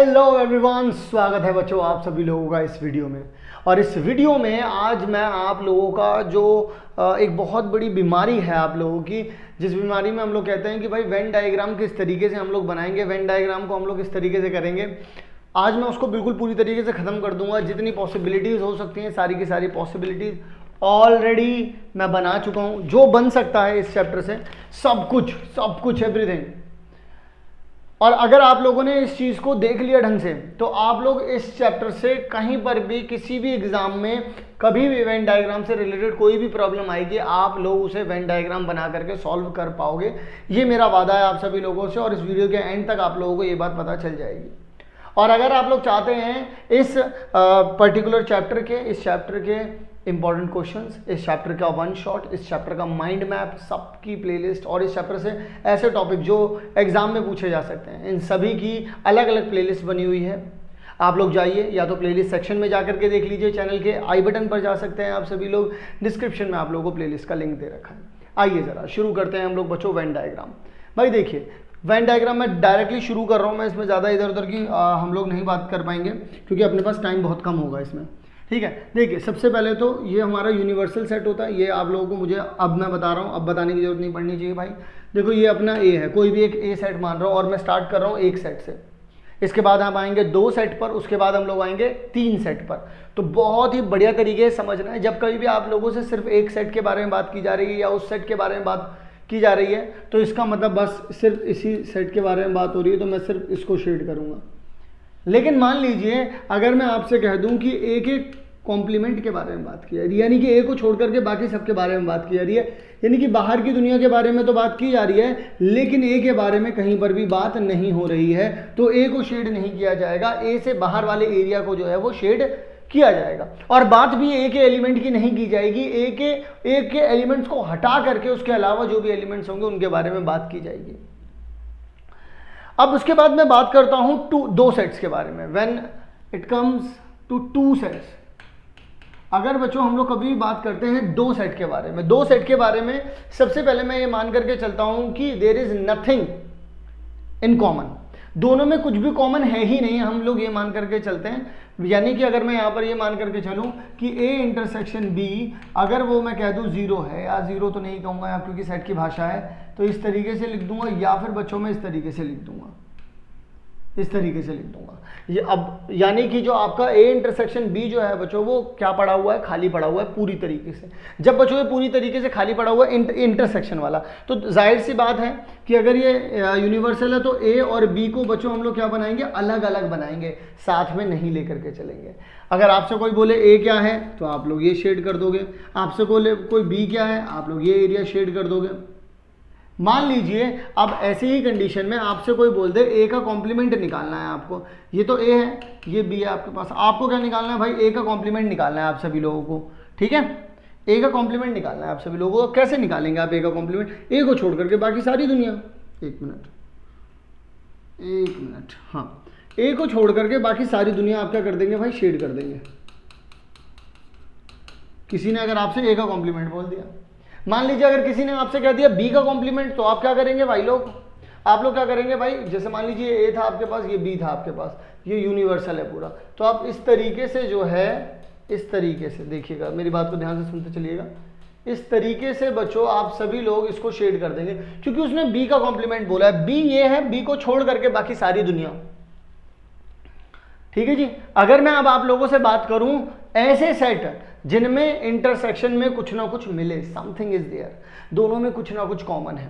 Hello everyone, स्वागत है बच्चों आप सभी लोगों का इस वीडियो में। और इस वीडियो में आज मैं आप लोगों का जो एक बहुत बड़ी बीमारी है आप लोगों की, जिस बीमारी में हम लोग कहते हैं कि भाई वेन डायग्राम किस तरीके से हम लोग बनाएंगे, वेन डायग्राम को हम लोग किस तरीके से करेंगे, आज मैं उसको बिल्कुल पूरी तरीके से ख़त्म कर दूंगा। जितनी पॉसिबिलिटीज़ हो सकती हैं सारी की सारी पॉसिबिलिटीज़ ऑलरेडी मैं बना चुका हूँ। जो बन सकता है इस चैप्टर से सब कुछ एवरीथिंग। और अगर आप लोगों ने इस चीज़ को देख लिया ढंग से तो आप लोग इस चैप्टर से कहीं पर भी किसी भी एग्जाम में कभी भी वेन डायग्राम से रिलेटेड कोई भी प्रॉब्लम आएगी आप लोग उसे वेन डायग्राम बना करके सॉल्व कर पाओगे। ये मेरा वादा है आप सभी लोगों से और इस वीडियो के एंड तक आप लोगों को ये बात पता चल जाएगी। और अगर आप लोग चाहते हैं इस पर्टिकुलर चैप्टर के इंपॉर्टेंट क्वेश्चंस, इस चैप्टर का वन शॉट, इस चैप्टर का माइंड मैप, सबकी प्लेलिस्ट और इस चैप्टर से ऐसे टॉपिक जो एग्जाम में पूछे जा सकते हैं, इन सभी की अलग अलग प्लेलिस्ट बनी हुई है। आप लोग जाइए या तो प्लेलिस्ट सेक्शन में जाकर के देख लीजिए, चैनल के आई बटन पर जा सकते हैं आप सभी लोग, डिस्क्रिप्शन में आप लोगों को प्लेलिस्ट का लिंक दे रखा है। आइए ज़रा शुरू करते हैं हम लोग बच्चों वेन डायग्राम। भाई देखिए, वेन डायग्राम मैं डायरेक्टली शुरू कर रहा हूँ, मैं इसमें ज़्यादा इधर उधर की हम लोग नहीं बात कर पाएंगे क्योंकि अपने पास टाइम बहुत कम होगा इसमें। ठीक है, देखिए सबसे पहले तो ये हमारा यूनिवर्सल सेट होता है। ये आप लोगों को मुझे अब मैं बता रहा हूँ, अब बताने की जरूरत नहीं पड़नी चाहिए भाई। देखो ये अपना ए है, कोई भी एक ए सेट मान रहा हूँ और मैं स्टार्ट कर रहा हूँ एक सेट से। इसके बाद हम आएंगे दो सेट पर, उसके बाद हम लोग आएंगे तीन सेट पर। तो बहुत ही बढ़िया तरीके से समझना है, जब कभी भी आप लोगों से सिर्फ एक सेट के बारे में बात की जा रही है या उस सेट के बारे में बात की जा रही है तो इसका मतलब बस सिर्फ इसी सेट के बारे में बात हो रही है तो मैं सिर्फ इसको शेड करूँगा। लेकिन मान लीजिए अगर मैं आपसे कह दूँ कि एक एक कॉम्प्लीमेंट के बारे में बात की जा रही है, यानी कि ए को छोड़ करके बाकी सबके बारे में बात की जा रही है, यानी कि बाहर की दुनिया के बारे में तो बात की जा रही है लेकिन ए के बारे में कहीं पर भी बात नहीं हो रही है, तो ए को शेड नहीं किया जाएगा, ए से बाहर वाले एरिया को जो है वो शेड किया जाएगा। और बात भी ए के एलिमेंट की नहीं की जाएगी, ए के एलिमेंट्स को हटा करके उसके अलावा जो भी एलिमेंट्स होंगे उनके बारे में बात की जाएगी। अब उसके बाद मैं बात करता हूं दो सेट्स के बारे में। When it comes to two sets, अगर बच्चों हम लोग कभी भी बात करते हैं दो सेट के बारे में, दो सेट के बारे में सबसे पहले मैं ये मान करके चलता हूं कि there is nothing in common, दोनों में कुछ भी कॉमन है ही नहीं, हम लोग ये मान करके चलते हैं। यानी कि अगर मैं यहाँ पर ये मान करके चलूँ कि ए इंटरसेक्शन बी, अगर वो मैं कह दूँ जीरो है, या जीरो तो नहीं कहूँगा यहाँ क्योंकि सेट की भाषा है, तो इस तरीके से लिख दूंगा, या फिर बच्चों में इस तरीके से लिख दूंगा, इस तरीके से लिख दूंगा। ये अब यानी कि जो आपका ए इंटरसेक्शन बी जो है बच्चों वो क्या पड़ा हुआ है, खाली पड़ा हुआ है पूरी तरीके से। जब बच्चों ये पूरी तरीके से खाली पड़ा हुआ है इंटरसेक्शन वाला, तो जाहिर सी बात है कि अगर ये यूनिवर्सल है तो ए और बी को बच्चों हम लोग क्या बनाएंगे, अलग अलग बनाएंगे, साथ में नहीं लेकर के चलेंगे। अगर आपसे कोई बोले ए क्या है तो आप लोग ये शेड कर दोगे, आपसे बोले कोई बी क्या है आप लोग ये एरिया शेड कर दोगे। मान लीजिए अब ऐसी ही कंडीशन में आपसे कोई बोल दे ए का कॉम्प्लीमेंट निकालना है आपको, ये तो ए है ये बी है आपके पास, आपको क्या निकालना है भाई, ए का कॉम्प्लीमेंट निकालना है आप सभी लोगों को। ठीक है, ए का कॉम्प्लीमेंट निकालना है आप सभी लोगों को। कैसे निकालेंगे आप ए का कॉम्प्लीमेंट, ए को छोड़ करके बाकी सारी दुनिया, एक मिनट, हाँ, ए को छोड़ करके बाकी सारी दुनिया आप क्या कर देंगे भाई, शेड कर देंगे। किसी ने अगर आपसे ए का कॉम्प्लीमेंट बोल दिया, मान लीजिए अगर किसी ने आपसे कह दिया बी का कॉम्प्लीमेंट, तो आप क्या करेंगे भाई लोग, आप लोग क्या करेंगे भाई, जैसे मान लीजिए ए था आपके पास, ये बी था आपके पास, ये यूनिवर्सल है पूरा, तो आप इस तरीके से जो है, इस तरीके से देखिएगा, मेरी बात को ध्यान से सुनते चलिएगा, इस तरीके से बच्चों आप सभी लोग इसको शेड कर देंगे क्योंकि उसने बी का कॉम्प्लीमेंट बोला है, बी ये है, बी को छोड़ करके बाकी सारी दुनिया। ठीक है जी। अगर मैं अब आप लोगों से बात करूं ऐसे सेट जिनमें इंटरसेक्शन में कुछ ना कुछ मिले, समथिंग इज देयर, दोनों में कुछ ना कुछ कॉमन है।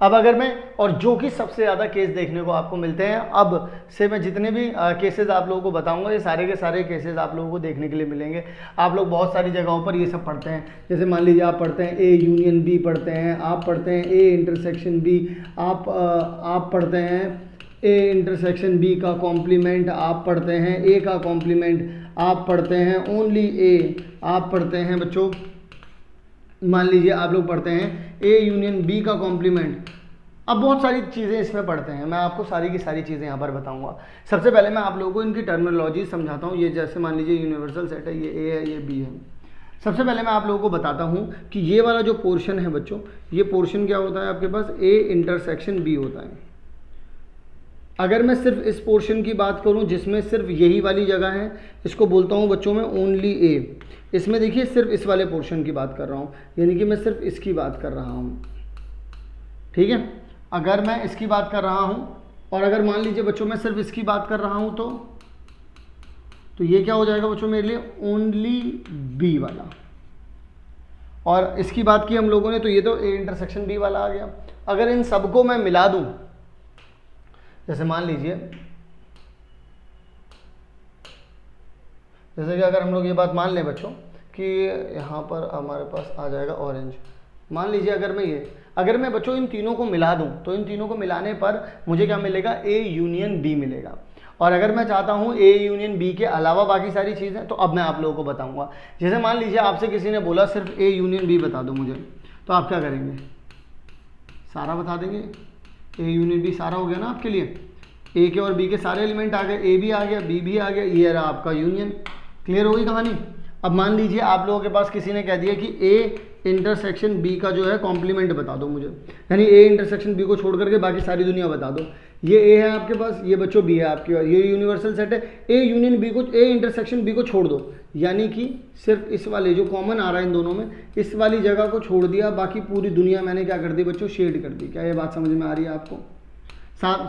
अब अगर मैं, और जो कि सबसे ज़्यादा केस देखने को आपको मिलते हैं, अब से मैं जितने भी केसेस आप लोगों को बताऊंगा ये सारे के सारे केसेस आप लोगों को देखने के लिए मिलेंगे। आप लोग बहुत सारी जगहों पर ये सब पढ़ते हैं, जैसे मान लीजिए आप पढ़ते हैं ए यूनियन बी पढ़ते हैं, आप पढ़ते हैं ए इंटरसेक्शन बी, आप पढ़ते हैं ए इंटरसेक्शन बी का कॉम्प्लीमेंट, आप पढ़ते हैं ए का कॉम्प्लीमेंट, आप पढ़ते हैं ओनली ए, आप पढ़ते हैं बच्चों, मान लीजिए आप लोग पढ़ते हैं ए यूनियन बी का कॉम्प्लीमेंट। अब बहुत सारी चीज़ें इसमें पढ़ते हैं, मैं आपको सारी की सारी चीज़ें यहाँ पर बताऊंगा। सबसे पहले मैं आप लोगों को इनकी टर्मिनोलॉजी समझाता हूँ। ये जैसे मान लीजिए यूनिवर्सल सेट है, ये ए है, ये बी है। सबसे पहले मैं आप लोगों को बताता हूँ कि ये वाला जो पोर्शन है बच्चों, ये पोर्शन क्या होता है आपके पास, ए इंटरसेक्शन बी होता है। अगर मैं सिर्फ इस पोर्शन की बात करूं जिसमें सिर्फ यही वाली जगह है, इसको बोलता हूं बच्चों में ओनली ए। इसमें देखिए सिर्फ इस वाले पोर्शन की बात कर रहा हूं, यानी कि मैं सिर्फ इसकी बात कर रहा हूं, ठीक है। अगर मैं इसकी बात कर रहा हूं और अगर मान लीजिए बच्चों मैं सिर्फ इसकी बात कर रहा हूं तो ये क्या हो जाएगा बच्चों मेरे लिए, ओनली बी वाला। और इसकी बात की हम लोगों ने तो ये तो ए इंटरसेक्शन बी वाला आ गया। अगर इन सबको मैं मिला दूं, जैसे मान लीजिए, जैसे कि अगर हम लोग ये बात मान लें बच्चों कि यहाँ पर हमारे पास आ जाएगा ऑरेंज, मान लीजिए अगर मैं बच्चों इन तीनों को मिला दूं तो इन तीनों को मिलाने पर मुझे क्या मिलेगा, ए यूनियन बी मिलेगा। और अगर मैं चाहता हूँ ए यूनियन बी के अलावा बाकी सारी चीज़ें, तो अब मैं आप लोगों को बताऊंगा। जैसे मान लीजिए आपसे किसी ने बोला सिर्फ ए यूनियन बी बता दो मुझे, तो आप क्या करेंगे, सारा बता देंगे। ए यूनियन बी सारा हो गया ना आपके लिए, ए के और बी के सारे एलिमेंट आ गए, ए भी आ गया, बी भी आ गया, ये रहा आपका यूनियन। क्लियर हो गई कहानी। अब मान लीजिए आप लोगों के पास किसी ने कह दिया कि ए इंटरसेक्शन बी का जो है कॉम्प्लीमेंट बता दो मुझे, यानी ए इंटरसेक्शन बी को छोड़ करके बाकी सारी दुनिया बता दो। ये ए है आपके पास, ये बच्चों बी है आपके पास, ये यूनिवर्सल सेट है। ए यूनियन बी को, ए इंटरसेक्शन बी को छोड़ दो, यानी कि सिर्फ इस वाले जो कॉमन आ रहा है इन दोनों में, इस वाली जगह को छोड़ दिया, बाकी पूरी दुनिया मैंने क्या कर दी बच्चों, शेड कर दी। क्या ये बात समझ में आ रही है आपको,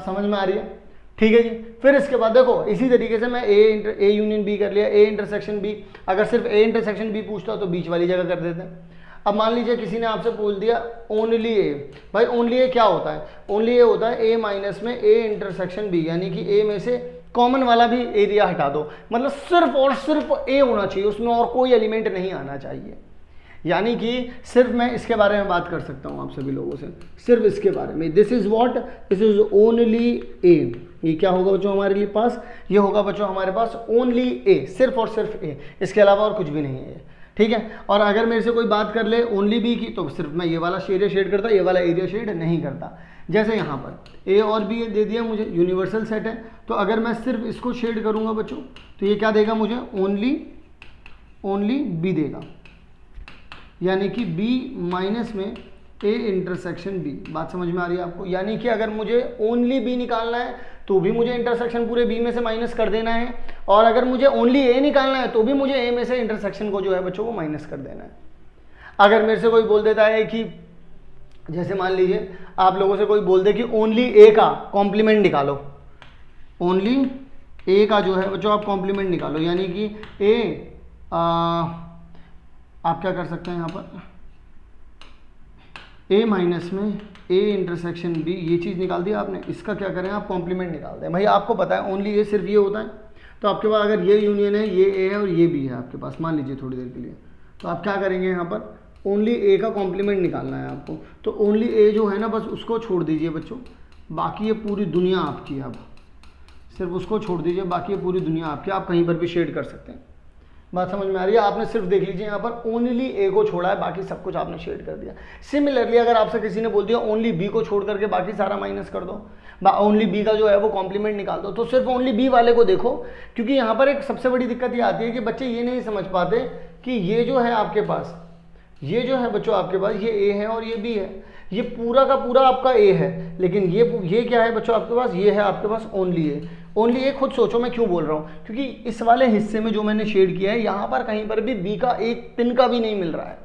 समझ में आ रही है? ठीक है जी। फिर इसके बाद देखो इसी तरीके से मैं ए यूनियन बी कर लिया, ए इंटरसेक्शन बी। अगर सिर्फ ए इंटरसेक्शन बी पूछता तो बीच वाली जगह कर देते हैं। अब मान लीजिए किसी ने आपसे बोल दिया ओनली ए, भाई ओनली ए क्या होता है, ओनली ए होता है ए माइनस में ए इंटरसेक्शन बी, यानी कि ए में से कॉमन वाला भी एरिया हटा दो, मतलब सिर्फ और सिर्फ ए होना चाहिए, उसमें और कोई एलिमेंट नहीं आना चाहिए। यानी कि सिर्फ मैं इसके बारे में बात कर सकता हूं आप सभी लोगों से, सिर्फ इसके बारे में। This is what, this is only A. ये क्या होगा बच्चों हमारे लिए पास, ये होगा बच्चों हमारे पास ओनली ए, सिर्फ और सिर्फ ए, इसके अलावा और कुछ भी नहीं है, ठीक है। और अगर मेरे से कोई बात कर ले ओनली बी की, तो सिर्फ मैं ये वाला एरिया शेड करता, ये वाला एरिया शेड नहीं करता। जैसे यहाँ पर ए और बी दे दिया मुझे, यूनिवर्सल सेट है, तो अगर मैं सिर्फ इसको शेड करूँगा बच्चों तो ये क्या देगा मुझे, ओनली बी देगा, यानी कि b माइनस में a इंटरसेक्शन b। बात समझ में आ रही है आपको? यानी कि अगर मुझे ओनली b निकालना है तो भी मुझे इंटरसेक्शन पूरे b में से माइनस कर देना है, और अगर मुझे ओनली a निकालना है तो भी मुझे a में से इंटरसेक्शन को जो है बच्चों को माइनस कर देना है। अगर मेरे से कोई बोल देता है कि जैसे मान लीजिए आप लोगों से कोई बोल दे कि ओनली a का कॉम्प्लीमेंट निकालो, ओनली a का जो है बच्चों आप कॉम्प्लीमेंट निकालो, यानी कि a आप क्या कर सकते हैं यहाँ पर, a माइनस में a इंटरसेक्शन b, ये चीज़ निकाल दिया आपने, इसका क्या करें आप कॉम्प्लीमेंट निकाल दें। भाई आपको पता है ओनली a सिर्फ ये होता है, तो आपके पास अगर ये यूनियन है, ये a है और ये b है आपके पास, मान लीजिए थोड़ी देर के लिए, तो आप क्या करेंगे यहाँ पर ओनली a का कॉम्प्लीमेंट निकालना है आपको, तो ओनली a जो है ना बस उसको छोड़ दीजिए बच्चों, बाकी ये पूरी दुनिया आपकी है। अब सिर्फ उसको छोड़ दीजिए, बाकी ये पूरी दुनिया आपकी, आप कहीं पर भी शेड कर सकते हैं। बात समझ में आ रही है? आपने सिर्फ देख लीजिए यहाँ पर ओनली ए को छोड़ा है, बाकी सब कुछ आपने शेड कर दिया। सिमिलरली अगर आपसे किसी ने बोल दिया ओनली बी को छोड़ करके बाकी सारा माइनस कर दो, ओनली बी का जो है वो कॉम्प्लीमेंट निकाल दो, तो सिर्फ ओनली बी वाले को देखो। क्योंकि यहाँ पर एक सबसे बड़ी दिक्कत ये आती है कि बच्चे ये नहीं समझ पाते कि ये जो है आपके पास, ये जो है बच्चों आपके पास ये ए है और ये बी है, ये पूरा का पूरा आपका ए है, लेकिन ये क्या है बच्चों आपके पास, ये है आपके पास ओनली ए। ओनली ए खुद सोचो मैं क्यों बोल रहा हूँ, क्योंकि इस वाले हिस्से में जो मैंने शेड किया है यहाँ पर कहीं पर भी बी का एक तिनका भी नहीं मिल रहा है,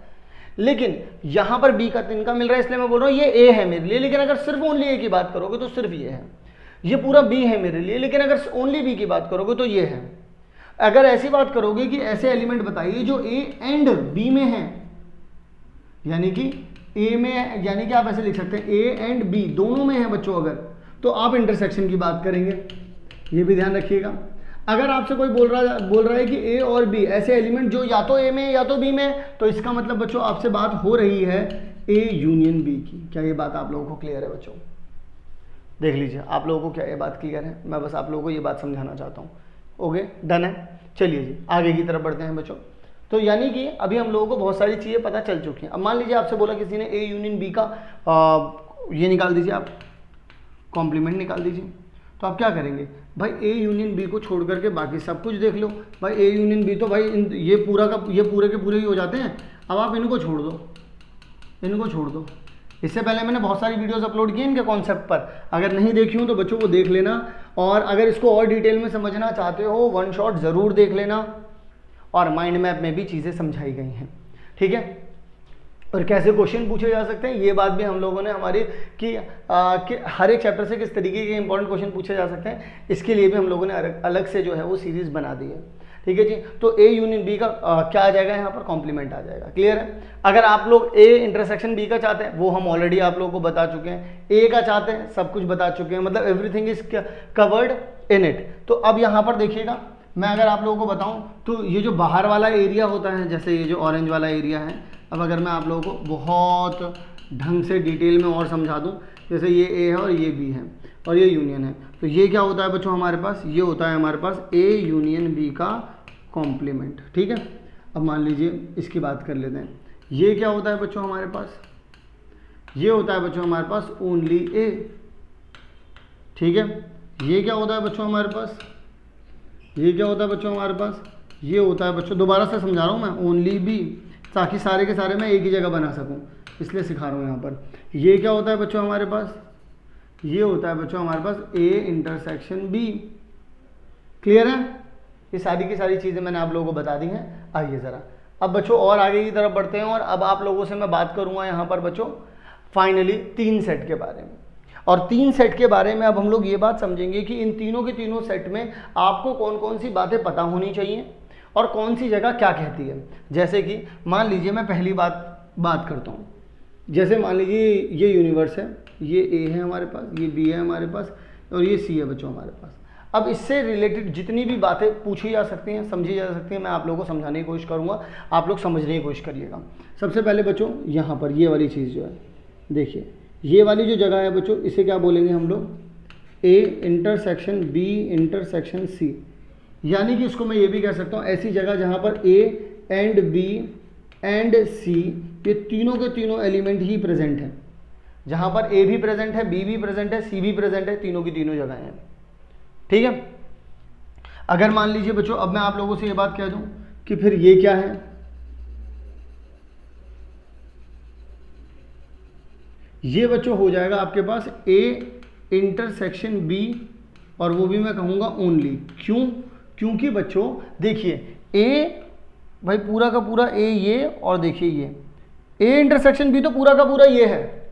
लेकिन यहाँ पर बी का तिनका मिल रहा है, इसलिए मैं बोल रहा हूँ ये ए है मेरे लिए। लेकिन अगर सिर्फ ओनली ए की बात करोगे तो सिर्फ ये है, ये पूरा बी है मेरे लिए, लेकिन अगर ओनली बी की बात करोगे तो ये है। अगर ऐसी बात करोगे कि ऐसे एलिमेंट बताइए जो ए एंड बी में है, यानी कि ए में, यानी कि आप ऐसे लिख सकते हैं ए एंड बी दोनों में है बच्चों, अगर तो आप इंटरसेक्शन की बात करेंगे, ये भी ध्यान रखिएगा। अगर आपसे कोई बोल रहा है कि ए और बी ऐसे एलिमेंट जो या तो ए में या तो बी में, तो इसका मतलब बच्चों आपसे बात हो रही है ए यूनियन बी की। क्या ये बात आप लोगों को क्लियर है बच्चों? देख लीजिए आप लोगों को क्या ये बात क्लियर है, मैं बस आप लोगों को ये बात समझाना चाहता हूँ। ओके डन है, चलिए जी आगे की तरफ बढ़ते हैं बच्चों। तो यानी कि अभी हम लोगों को बहुत सारी चीज़ें पता चल चुकी हैं। अब मान लीजिए आपसे बोला किसी ने ए यूनियन बी का ये निकाल दीजिए, आप कॉम्प्लीमेंट निकाल दीजिए, तो आप क्या करेंगे भाई ए यूनियन बी को छोड़ करके बाकी सब कुछ देख लो। भाई ए यूनियन बी तो भाई ये पूरे के पूरे ही हो जाते हैं। अब आप इनको छोड़ दो, इनको छोड़ दो। इससे पहले मैंने बहुत सारी वीडियोस अपलोड की हैं इनके कॉन्सेप्ट पर, अगर नहीं देखी हूँ तो बच्चों को देख लेना। और अगर इसको और डिटेल में समझना चाहते हो वन शॉट ज़रूर देख लेना, और माइंड मैप में भी चीज़ें समझाई गई हैं, ठीक है। और कैसे क्वेश्चन पूछे जा सकते हैं ये बात भी हम लोगों ने हमारी कि हर एक चैप्टर से किस तरीके के इंपॉर्टेंट क्वेश्चन पूछे जा सकते हैं, इसके लिए भी हम लोगों ने अलग से जो है वो सीरीज़ बना दी है, ठीक है जी। तो ए यूनियन बी का क्या आ जाएगा यहाँ पर, कॉम्प्लीमेंट आ जाएगा, क्लियर है। अगर आप लोग ए इंटरसेक्शन बी का चाहते हैं वो हम ऑलरेडी आप लोगों को बता चुके हैं, ए का चाहते हैं सब कुछ बता चुके हैं, मतलब everything is covered in it. तो अब यहाँ पर देखिएगा, मैं अगर आप लोगों को बताऊँ तो ये जो बाहर वाला एरिया होता है, जैसे ये जो ऑरेंज वाला एरिया है, अब अगर मैं आप लोगों को बहुत ढंग से डिटेल में और समझा दूँ, जैसे ये ए है और ये बी है और ये यूनियन है, तो ये क्या होता है बच्चों हमारे पास, ये होता है हमारे पास ए यूनियन बी का कॉम्प्लीमेंट, ठीक है। अब मान लीजिए इसकी बात कर लेते हैं, ये क्या होता है बच्चों हमारे पास, ये होता है बच्चों हमारे पास ओनली ए, ठीक है। ये क्या होता है बच्चों हमारे पास, ये क्या होता है बच्चों हमारे पास, ये होता है बच्चों, दोबारा से समझा रहा हूँ मैं, ओनली बी, ताकि सारे के सारे मैं एक ही जगह बना सकूँ, इसलिए सिखा रहा हूँ यहाँ पर। ये क्या होता है बच्चों हमारे पास, ये होता है बच्चों हमारे पास ए इंटरसेक्शन बी, क्लियर है। ये सारी की सारी चीज़ें मैंने आप लोगों को बता दी हैं। आइए ज़रा अब बच्चों और आगे की तरफ बढ़ते हैं, और अब आप लोगों से मैं बात करूँगा यहाँ पर बच्चों फाइनली 3 सेट के बारे में। और 3 सेट के बारे में अब हम लोग ये बात समझेंगे कि इन तीनों के तीनों सेट में आपको कौन कौन सी बातें पता होनी चाहिए और कौन सी जगह क्या कहती है। जैसे कि मान लीजिए मैं पहली बात करता हूँ, जैसे मान लीजिए ये यूनिवर्स है, ये ए है हमारे पास, ये बी है हमारे पास, और ये सी है बच्चों हमारे पास। अब इससे रिलेटेड जितनी भी बातें पूछी जा सकती हैं, समझी जा सकती हैं, मैं आप लोगों को समझाने की कोशिश करूँगा, आप लोग समझने की कोशिश करिएगा। सबसे पहले बच्चों यहाँ पर ये वाली चीज़ जो है, देखिए ये वाली जो जगह है बच्चों, इसे क्या बोलेंगे हम लोग, A intersection B intersection C, यानी कि इसको मैं ये भी कह सकता हूँ ऐसी जगह जहाँ पर ए एंड बी एंड सी ये तीनों के तीनों एलिमेंट ही प्रेजेंट हैं, जहाँ पर ए भी प्रेजेंट है, बी भी प्रेजेंट है, सी भी प्रेजेंट है, तीनों की तीनों जगह हैं, ठीक है। अगर मान लीजिए बच्चों अब मैं आप लोगों से ये बात कह दूं कि फिर ये क्या है, ये बच्चों हो जाएगा आपके पास ए इंटरसेक्शन बी, और वो भी मैं कहूँगा ओनली। क्यों? क्योंकि बच्चों देखिए ए भाई पूरा का पूरा ए ये, और देखिए ये ए इंटरसेक्शन बी तो पूरा का पूरा ये है,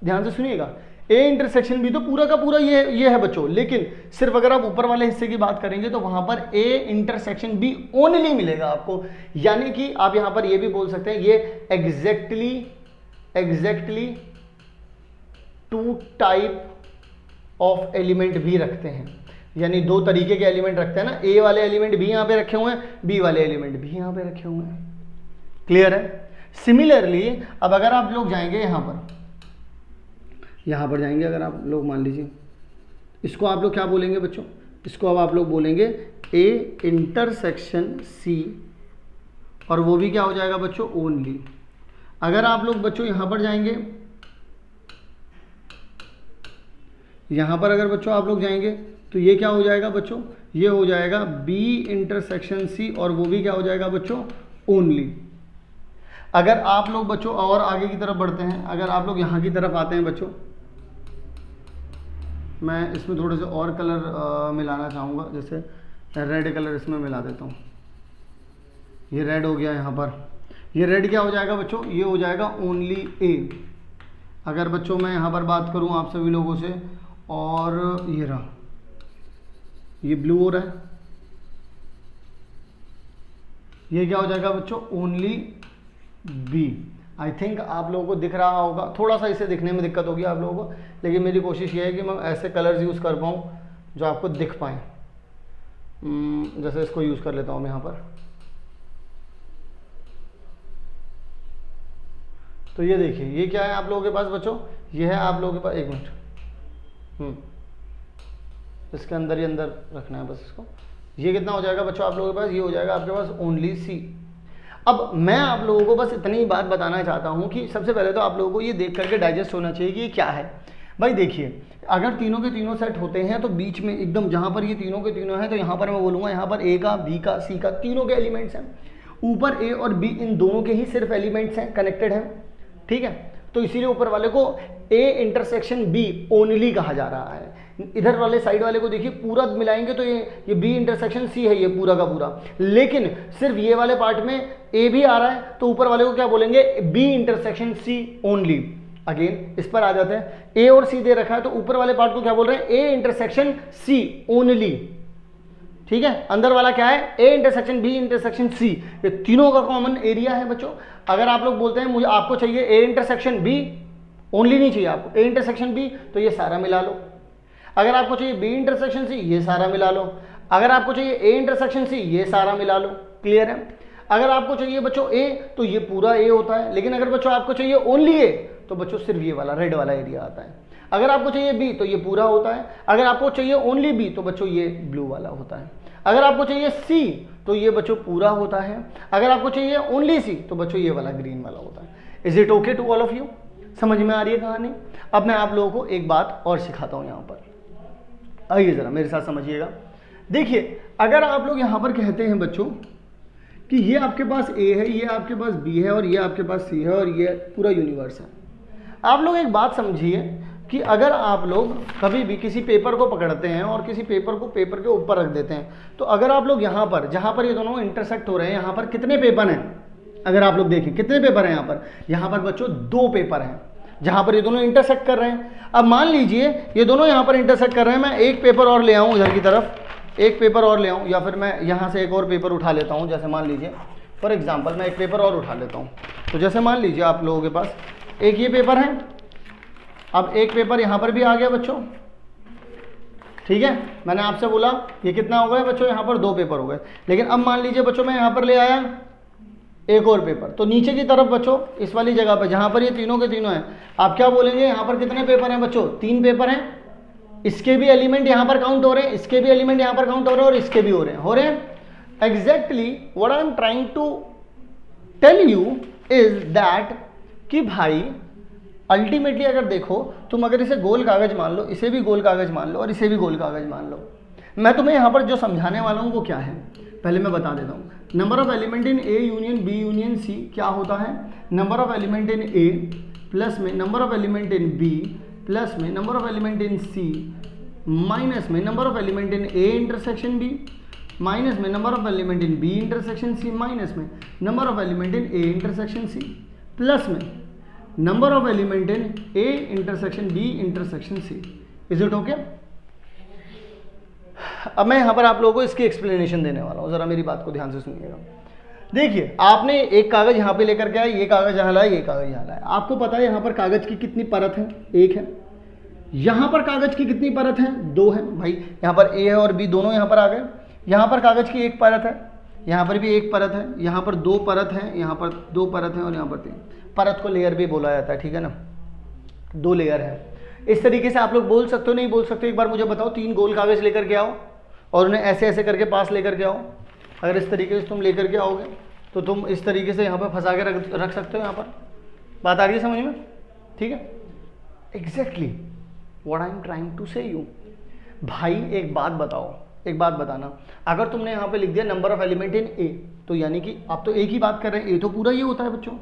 ध्यान से सुनिएगा, ए इंटरसेक्शन बी तो पूरा का पूरा ये है बच्चों। लेकिन सिर्फ अगर आप ऊपर वाले हिस्से की बात करेंगे तो वहां पर ए इंटरसेक्शन बी ओनली मिलेगा आपको, यानी कि आप यहां पर ये भी बोल सकते हैं ये एग्जैक्टली 2 टाइप ऑफ एलिमेंट भी रखते हैं, यानी 2 तरीके के एलिमेंट रखते हैं ना, ए वाले एलिमेंट भी यहां पे रखे हुए हैं, बी वाले एलिमेंट भी यहां पे रखे हुए हैं, क्लियर है। सिमिलरली अब अगर आप लोग जाएंगे यहाँ पर जाएंगे, अगर आप लोग मान लीजिए इसको आप लोग क्या बोलेंगे बच्चों, इसको अब आप लोग बोलेंगे ए इंटरसेक्शन सी, और वो भी क्या हो जाएगा बच्चों ओनली। अगर आप लोग बच्चों यहाँ पर जाएंगे, यहाँ पर अगर बच्चों आप लोग जाएंगे तो ये क्या हो जाएगा बच्चों, ये हो जाएगा बी इंटरसेक्शन सी, और वो भी क्या हो जाएगा बच्चों ओनली। अगर आप लोग बच्चों और आगे की तरफ बढ़ते हैं, अगर आप लोग यहाँ की तरफ आते हैं बच्चों, मैं इसमें थोड़े से और कलर मिलाना चाहूँगा, जैसे रेड कलर इसमें मिला देता हूँ, ये रेड हो गया यहाँ पर, ये रेड क्या हो जाएगा बच्चों, ये हो जाएगा ओनली ए। अगर बच्चों मैं यहाँ पर बात करूँ आप सभी लोगों से, और ये रहा, ये ब्लू हो रहा है, ये क्या हो जाएगा बच्चों ओनली बी। आई थिंक आप लोगों को दिख रहा होगा, थोड़ा सा इसे दिखने में दिक्कत होगी आप लोगों को, लेकिन मेरी कोशिश ये है कि मैं ऐसे कलर्स यूज़ कर पाऊँ जो आपको दिख पाएँ। जैसे इसको यूज़ कर लेता हूँ मैं यहाँ पर, तो ये देखिए ये क्या है आप लोगों के पास बच्चों, ये है आप लोगों के पास, एक मिनट, इसके अंदर ही अंदर रखना है बस इसको। ये कितना हो जाएगा बच्चों आप लोगों के पास, ये हो जाएगा आपके पास ओनली सी। अब मैं आप लोगों को बस इतनी ही बात बताना चाहता हूँ कि सबसे पहले तो आप लोगों को ये देख करके डाइजेस्ट होना चाहिए कि ये क्या है। भाई देखिए अगर तीनों के तीनों सेट होते हैं तो बीच में एकदम जहाँ पर ये तीनों के तीनों हैं, तो यहाँ पर मैं बोलूँगा यहाँ पर ए का, बी का, सी का, तीनों के एलिमेंट्स हैं। ऊपर ए और बी इन दोनों के ही सिर्फ एलिमेंट्स हैं, कनेक्टेड हैं, ठीक है। तो इसीलिए ऊपर वाले को ए इंटरसेक्शन बी ओनली कहा जा रहा है। इधर वाले साइड वाले को देखिए, पूरा मिलाएंगे तो ये बी इंटरसेक्शन सी है, ये पूरा का पूरा। लेकिन सिर्फ ये वाले पार्ट में ए भी आ रहा है तो ऊपर वाले को क्या बोलेंगे, B intersection C only. Again इस पर आ जाते हैं, ए और सी दे रखा है तो ऊपर वाले पार्ट को क्या बोल रहे हैं, ए इंटरसेक्शन सी ओनली। ठीक है, अंदर वाला क्या है, A intersection B intersection C, ये तीनों का कॉमन एरिया है बच्चों। अगर आप लोग बोलते हैं मुझे आपको चाहिए ए इंटरसेक्शन बी ओनली, नहीं चाहिए आपको ए इंटरसेक्शन बी, तो ये सारा मिला लो। अगर आपको चाहिए बी इंटरसेक्शन सी, ये सारा मिला लो। अगर आपको चाहिए ए इंटरसेक्शन सी, ये सारा मिला लो। क्लियर है। अगर आपको चाहिए बच्चों ए, तो ये पूरा ए होता है। लेकिन अगर बच्चों आपको चाहिए ओनली ए, तो बच्चों सिर्फ ये वाला रेड वाला एरिया आता है। अगर आपको चाहिए बी, तो ये पूरा होता है। अगर आपको चाहिए ओनली बी, तो बच्चों ये ब्लू वाला होता है। अगर आपको चाहिए सी, तो ये बच्चों पूरा होता है। अगर आपको चाहिए ओनली सी, तो बच्चों ये वाला ग्रीन वाला होता है। Is it okay to all of you? समझ में आ रही है कहानी? अब मैं आप लोगों को एक बात और सिखाता हूं, यहां पर आइए जरा मेरे साथ समझिएगा। देखिए, अगर आप लोग यहां पर कहते हैं बच्चों कि ये आपके पास ए है, ये आपके पास बी है और ये आपके पास सी है और ये पूरा यूनिवर्स है। आप लोग एक बात समझिए कि अगर आप लोग कभी भी किसी पेपर को पकड़ते हैं और किसी पेपर को पेपर के ऊपर रख देते हैं, तो अगर आप लोग यहाँ पर जहाँ पर ये दोनों इंटरसेक्ट हो रहे हैं, यहाँ पर कितने पेपर हैं? अगर आप लोग देखें कितने पेपर हैं यहाँ पर बच्चों 2 पेपर हैं जहाँ पर ये दोनों इंटरसेक्ट कर रहे हैं। अब मान लीजिए ये दोनों यहाँ पर इंटरसेक्ट कर रहे हैं, मैं एक पेपर और ले आऊँ इधर की तरफ, एक पेपर और ले आऊँ, या फिर मैं यहाँ से एक और पेपर उठा लेता हूँ। जैसे मान लीजिए फॉर एग्जाम्पल मैं एक पेपर और उठा लेता हूँ। तो जैसे मान लीजिए आप लोगों के पास एक ये पेपर है, अब एक पेपर यहाँ पर भी आ गया बच्चों। ठीक है, मैंने आपसे बोला ये कितना हो गया बच्चों, यहाँ पर 2 पेपर हो गए। लेकिन अब मान लीजिए बच्चों मैं यहाँ पर ले आया एक और पेपर, तो नीचे की तरफ बच्चों इस वाली जगह पर जहाँ पर ये तीनों के तीनों हैं, आप क्या बोलेंगे, यहाँ पर कितने पेपर हैं बच्चों? 3 पेपर हैं। इसके भी एलिमेंट यहाँ पर काउंट हो रहे हैं, इसके भी एलिमेंट यहाँ पर काउंट हो रहे हैं और इसके भी हो रहे हैं। Exactly what I am trying to tell you is that कि भाई अल्टीमेटली अगर देखो तुम अगर इसे गोल कागज मान लो, इसे भी गोल कागज मान लो और इसे भी गोल कागज मान लो, मैं तुम्हें यहाँ पर जो समझाने वाला हूँ वो क्या है पहले मैं बता देता हूँ। Number of element in A union B union C क्या होता है? Number of element in A plus में number of element in B plus में number of element in C minus में number of element in A intersection B minus में number of element in B intersection C minus में number of element in A intersection C plus में number of element in A intersection B intersection C. Is it okay? अब मैं यहाँ पर आप लोगों को इसकी एक्सप्लेनेशन देने वाला हूँ, जरा मेरी बात को ध्यान से सुनिएगा। देखिए, आपने एक कागज यहाँ पे लेकर के आए, ये कागज यहाँ लाए, ये कागज यहाँ लाए। आपको पता है यहाँ पर कागज की कितनी परत है? 1 है। यहाँ पर कागज की कितनी परत है? 2 है। भाई यहाँ पर ए है और बी दोनों यहाँ पर आ गए। यहाँ पर कागज की 1 परत है, यहाँ पर भी 1 परत है, यहाँ पर 2 परत है, यहाँ पर 2 परत है और यहाँ पर 3 परत को लेयर भी बोला जाता है। ठीक है ना, 2 लेयर है। इस तरीके से आप लोग बोल सकते हो, नहीं बोल सकते? एक बार मुझे बताओ, 3 गोल कागज लेकर के आओ और उन्हें ऐसे ऐसे करके पास लेकर के आओ। अगर इस तरीके से तुम लेकर के आओगे तो तुम इस तरीके से यहाँ पर फंसा के रख सकते हो। यहाँ पर बात आ रही है समझ में? ठीक है, exactly what I am trying to say you. भाई एक बात बताओ, एक बात बताना, अगर तुमने यहाँ पे लिख दिया नंबर ऑफ एलिमेंट इन ए, तो यानी कि आप तो एक ही बात कर रहे हैं, ए तो पूरा ये होता है बच्चों।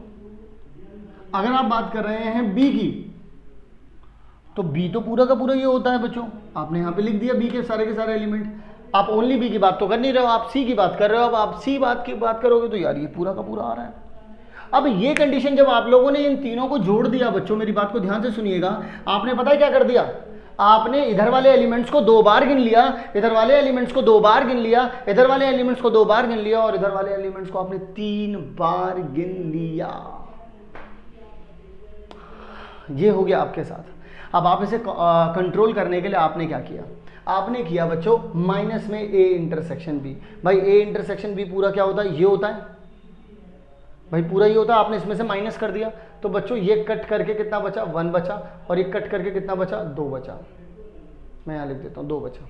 अगर आप बात कर रहे हैं बी की, तो बी तो पूरा का पूरा ये होता है बच्चों। आपने यहाँ पे लिख दिया बी के सारे एलिमेंट। आप ओनली बी की बात तो कर नहीं रहे हो, आप सी की बात कर रहे हो। अब आप सी बात की बात करोगे तो यार ये पूरा का पूरा आ रहा है। अब ये कंडीशन जब आप लोगों ने इन तीनों को जोड़ दिया बच्चों, मेरी बात को ध्यान से सुनिएगा, आपने पता है क्या कर दिया? आपने इधर वाले एलिमेंट्स को 2 बार गिन लिया, इधर वाले एलिमेंट्स को 2 बार गिन लिया, इधर वाले एलिमेंट्स को 2 बार गिन लिया और इधर वाले एलिमेंट्स को आपने 3 बार गिन लिया। ये हो गया आपके साथ। अब आप इसे कंट्रोल करने के लिए आपने क्या किया? आपने किया बच्चों माइनस में ए इंटरसेक्शन बी। भाई ए इंटरसेक्शन बी पूरा क्या होता है? ये होता है भाई, पूरा ये होता है। आपने इसमें से माइनस कर दिया तो बच्चों ये कट करके कितना बचा? 1 बचा। और ये कट करके कितना बचा? 2 बचा। मैं यहाँ लिख देता हूँ 2 बचा।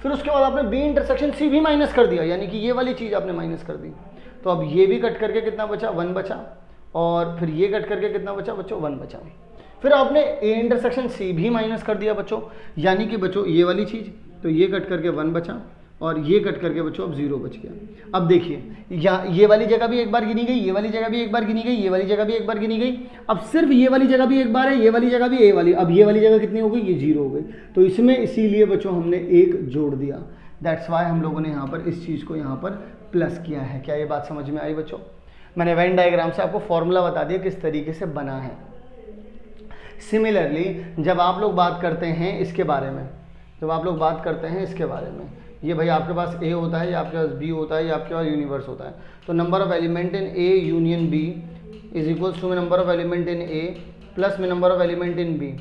फिर उसके बाद आपने बी इंटरसेक्शन सी भी माइनस कर दिया, यानी कि ये वाली चीज़ आपने माइनस कर दी। तो अब ये भी कट करके कितना बचा? 1 बचा। और फिर ये कट करके कितना बचा बच्चों? 1 बचा। फिर आपने ए इंटरसेक्शन सी भी माइनस कर दिया बच्चों, यानी कि बच्चों ये वाली चीज़, तो ये कट करके 1 बचा और ये कट करके बच्चों अब 0 बच गया। अब देखिए ये वाली जगह भी एक बार गिनी गई, ये वाली जगह भी एक बार गिनी गई, ये वाली जगह भी एक बार गिनी गई। अब सिर्फ ये वाली जगह भी एक बार है, ये वाली जगह भी ये वाली, अब ये वाली जगह कितनी हो गई, ये 0 हो गई। तो इसमें इसीलिए बच्चों हमने 1 जोड़ दिया, दैट्स वाई हम लोगों ने यहाँ पर इस चीज़ को यहाँ पर प्लस किया है। क्या ये बात समझ में आई बच्चों? मैंने वेन डायग्राम से आपको फॉर्मूला बता दिया किस तरीके से बना है। सिमिलरली जब आप लोग बात करते हैं इसके बारे में, जब आप लोग बात करते हैं इसके बारे में, ये भाई आपके पास A होता है या आपके पास B होता है या आपके पास यूनिवर्स होता है, तो number of element in A union B is equals to में number of element in A plus में number of element in B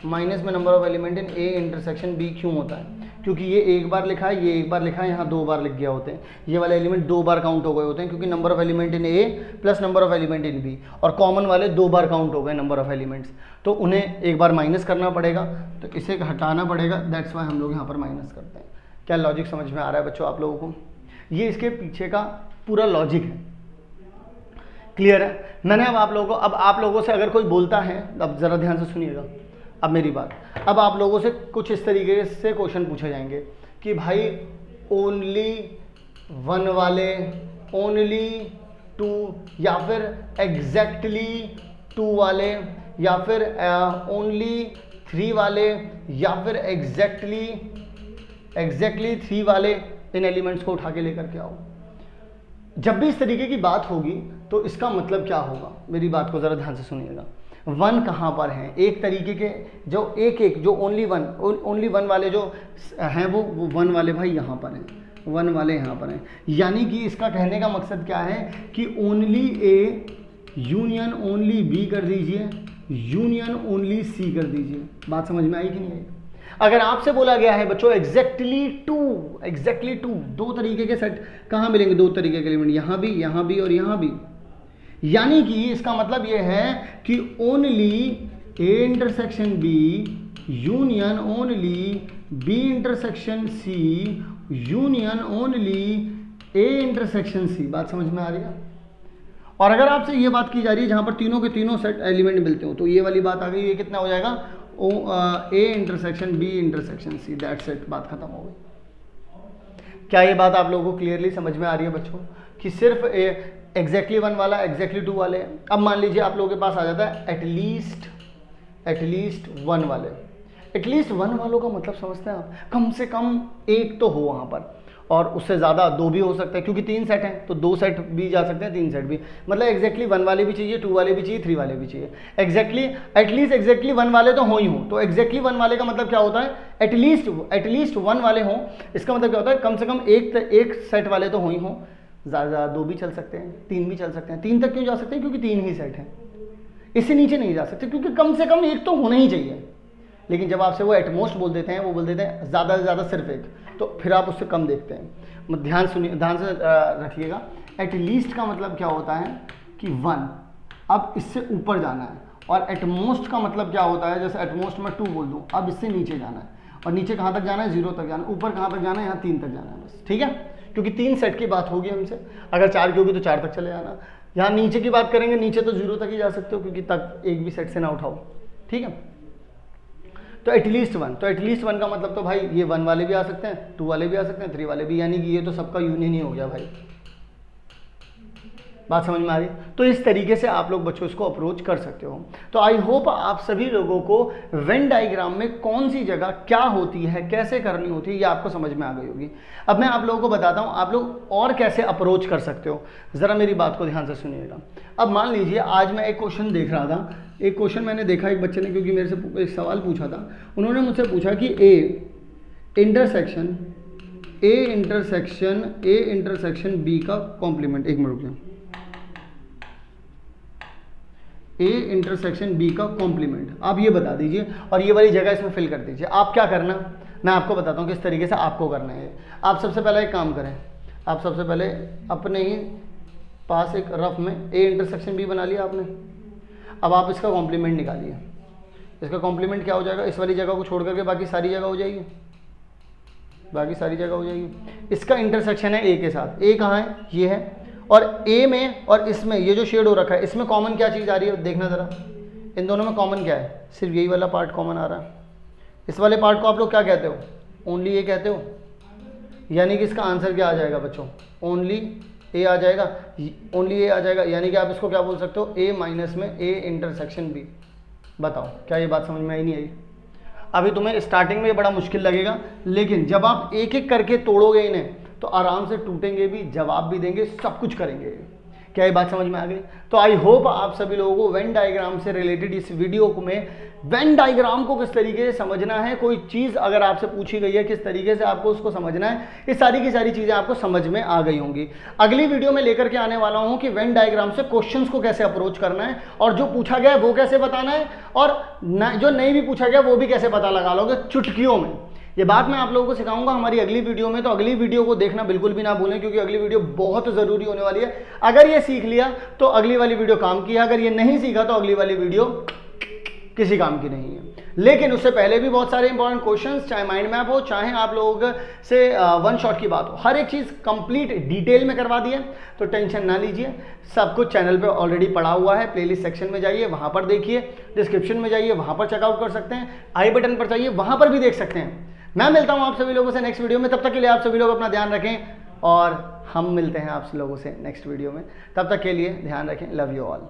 minus में number of element in A intersection B। क्यों होता है? क्योंकि ये एक बार लिखा है, ये एक बार लिखा है, यहाँ 2 बार लिख गया होते हैं, ये वाले एलिमेंट 2 बार काउंट हो गए होते हैं, क्योंकि number of element in A plus number of element in B, और कॉमन वाले 2 बार काउंट हो गए नंबर ऑफ एलिमेंट्स, तो उन्हें एक बार माइनस करना पड़ेगा, तो इसे हटाना पड़ेगा, दैट्स वाई हम लोग यहाँ पर माइनस करते हैं। क्या लॉजिक समझ में आ रहा है बच्चों आप लोगों को? ये इसके पीछे का पूरा लॉजिक है, क्लियर है? मैंने अब आप लोगों से अगर कोई बोलता है, अब ज़रा ध्यान से सुनिएगा अब मेरी बात, अब आप लोगों से कुछ इस तरीके से क्वेश्चन पूछे जाएंगे कि भाई ओनली 1 वाले, ओनली 2, या फिर एग्जैक्टली 2 वाले, या फिर ओनली 3 वाले, या फिर एग्जैक्टली 3 वाले, इन एलिमेंट्स को उठा के लेकर के आओ। जब भी इस तरीके की बात होगी तो इसका मतलब क्या होगा, मेरी बात को ज़रा ध्यान से सुनिएगा। 1 कहाँ पर हैं? एक तरीके के जो जो ओनली 1 वाले जो हैं वो 1 वाले भाई यहाँ पर हैं, 1 वाले यहाँ पर हैं। यानी कि इसका कहने का मकसद क्या है कि only A union only B कर दीजिए, यूनियन ओनली C कर दीजिए। बात समझ में आई कि नहीं आई? अगर आपसे बोला गया है बच्चों एग्जैक्टली 2 2 तरीके के सेट कहाँ मिलेंगे, 2 तरीके के एलिमेंट, यहाँ भी और यहाँ भी, यानी कि इसका मतलब यह है कि only A intersection B union only B intersection C union only A intersection C। बात समझ में आ रही है? और अगर आपसे ये बात की जा रही है जहाँ पर तीनों के तीनों सेट एलिमेंट मिलते हो, तो ये वाली बात आ गई, ये कितना हो जाएगा, A intersection B intersection C, that's it, बात खत्म हो गई। क्या ये बात आप लोगों को क्लियरली समझ में आ रही है बच्चों कि सिर्फ एग्जैक्टली 1 वाला, एग्जैक्टली 2 वाले? अब मान लीजिए आप लोगों के पास आ जाता है एटलीस्ट 1 वाले। एटलीस्ट 1 वालों का मतलब समझते हैं आप, कम से कम 1 तो हो वहाँ पर, और उससे ज़्यादा 2 भी हो सकते हैं, क्योंकि 3 सेट हैं तो 2 सेट भी जा सकते हैं, 3 सेट भी, मतलब एग्जैक्टली 1 वाले भी चाहिए, 2 वाले भी चाहिए, 3 वाले भी चाहिए। एटलीस्ट एग्जैक्टली 1 वाले तो हो ही हो, तो एग्जैक्टली 1 वाले का मतलब क्या होता है, एटलीस्ट 1 वाले हों, इसका मतलब क्या होता है, कम से कम एक सेट वाले तो हो ही हो, ज़्यादा 2 भी चल सकते हैं, 3 भी चल सकते हैं। 3 तक क्यों जा सकते हैं? क्योंकि 3 ही सेट हैं, इससे नीचे नहीं जा सकते, क्योंकि कम से कम 1 तो होना ही चाहिए। लेकिन जब आपसे वो एटमोस्ट बोल देते हैं, वो बोल देते हैं ज़्यादा से ज़्यादा सिर्फ 1, तो फिर आप उससे कम देखते हैं। ध्यान से रखिएगा, एटलीस्ट का मतलब क्या होता है कि 1, अब इससे ऊपर जाना है, और एटमोस्ट का मतलब क्या होता है, जैसे एटमोस्ट में 2 बोल दूँ, अब इससे नीचे जाना है, और नीचे कहाँ तक जाना है, 0 तक जाना है, ऊपर कहाँ तक जाना है, यहाँ 3 तक जाना है बस, ठीक है? क्योंकि 3 सेट की बात होगी हमसे, अगर 4 की होगी तो 4 तक चले जाना। यहाँ नीचे की बात करेंगे, नीचे तो 0 तक ही जा सकते हो, क्योंकि तक एक भी सेट से ना उठाओ, ठीक है? तो एटलीस्ट 1, तो एटलीस्ट 1 का मतलब तो भाई ये 1 वाले भी आ सकते हैं, 2 वाले भी आ सकते हैं, 3 वाले भी, यानी कि ये तो सबका यूनियन ही हो गया भाई। बात समझ में आ रही? तो इस तरीके से आप लोग बच्चों इसको अप्रोच कर सकते हो। तो आई होप आप सभी लोगों को वेन डायग्राम में कौन सी जगह क्या होती है, कैसे करनी होती है, ये आपको समझ में आ गई होगी। अब मैं आप लोगों को बताता हूँ आप लोग और कैसे अप्रोच कर सकते हो, ज़रा मेरी बात को ध्यान से सुनिएगा। अब मान लीजिए आज मैं एक क्वेश्चन देख रहा था, एक क्वेश्चन मैंने देखा एक बच्चे ने, क्योंकि मेरे से एक सवाल पूछा था, उन्होंने मुझसे पूछा कि A इंटरसेक्शन B का कॉम्प्लीमेंट, एक मिनट रुकिए, A इंटरसेक्शन B का कॉम्प्लीमेंट आप ये बता दीजिए, और ये वाली जगह इसमें फिल कर दीजिए। आप क्या करना, मैं आपको बताता हूँ किस तरीके से आपको करना है। आप सबसे पहले एक काम करें, आप सबसे पहले अपने ही पास एक रफ में A इंटरसेक्शन B बना लिया आपने। अब आप इसका कॉम्प्लीमेंट निकालिए। इसका कॉम्प्लीमेंट क्या हो जाएगा, इस वाली जगह को छोड़ करके बाकी सारी जगह हो जाएगी, बाकी सारी जगह हो जाएगी। इसका इंटरसेक्शन है A के साथ, A कहाँ है, ये है, और A में और इसमें ये जो शेड हो रखा है, इसमें कॉमन क्या चीज़ आ रही है, देखना ज़रा, इन दोनों में कॉमन क्या है, सिर्फ यही वाला पार्ट कॉमन आ रहा है। इस वाले पार्ट को आप लोग क्या कहते हो, ओनली A कहते हो, यानी कि इसका आंसर क्या आ जाएगा बच्चों, ओनली ए आ जाएगा, ओनली ए आ जाएगा। यानी कि आप इसको क्या बोल सकते हो, ए माइनस में ए इंटरसेक्शन बी। बताओ क्या ये बात समझ में आई नहीं आई? अभी तुम्हें स्टार्टिंग में ये बड़ा मुश्किल लगेगा, लेकिन जब आप एक एक करके तोड़ोगे इन्हें तो आराम से टूटेंगे भी, जवाब भी देंगे, सब कुछ करेंगे। क्या ये बात समझ में आ गई? तो आई होप आप सभी लोगों को वेन डायग्राम से रिलेटेड इस वीडियो में वेन डायग्राम को किस तरीके से समझना है, कोई चीज़ अगर आपसे पूछी गई है किस तरीके से आपको उसको समझना है, ये सारी की सारी चीज़ें आपको समझ में आ गई होंगी। अगली वीडियो में लेकर के आने वाला हूं कि वेन डायग्राम से क्वेश्चंस को कैसे अप्रोच करना है, और जो पूछा गया है वो कैसे बताना है, और जो नहीं भी पूछा गया वो भी कैसे पता लगा लोगे चुटकियों में। ये बात मैं आप लोगों को सिखाऊंगा हमारी अगली वीडियो में, तो अगली वीडियो को देखना बिल्कुल भी ना भूलें, क्योंकि अगली वीडियो बहुत ज़रूरी होने वाली है। अगर ये सीख लिया तो अगली वाली वीडियो काम की है, अगर ये नहीं सीखा तो अगली वाली वीडियो किसी काम की नहीं है। लेकिन उससे पहले भी बहुत सारे इंपॉर्टेंट क्वेश्चंस, चाहे माइंड मैप हो, चाहे आप लोगों से वन शॉट की बात हो, हर एक चीज़ कंप्लीट डिटेल में करवा दी है, तो टेंशन ना लीजिए। सब कुछ चैनल पे ऑलरेडी पड़ा हुआ है, प्लेलिस्ट सेक्शन में जाइए, वहाँ पर देखिए, डिस्क्रिप्शन में जाइए, वहाँ पर चेकआउट कर सकते हैं, आई बटन पर चाहिए वहाँ पर भी देख सकते हैं। मैं मिलता हूँ आप सभी लोगों से नेक्स्ट वीडियो में, तब तक के लिए आप सभी लोग अपना ध्यान रखें, और हम मिलते हैं आप लोगों से नेक्स्ट वीडियो में। तब तक के लिए ध्यान रखें, लव यू ऑल।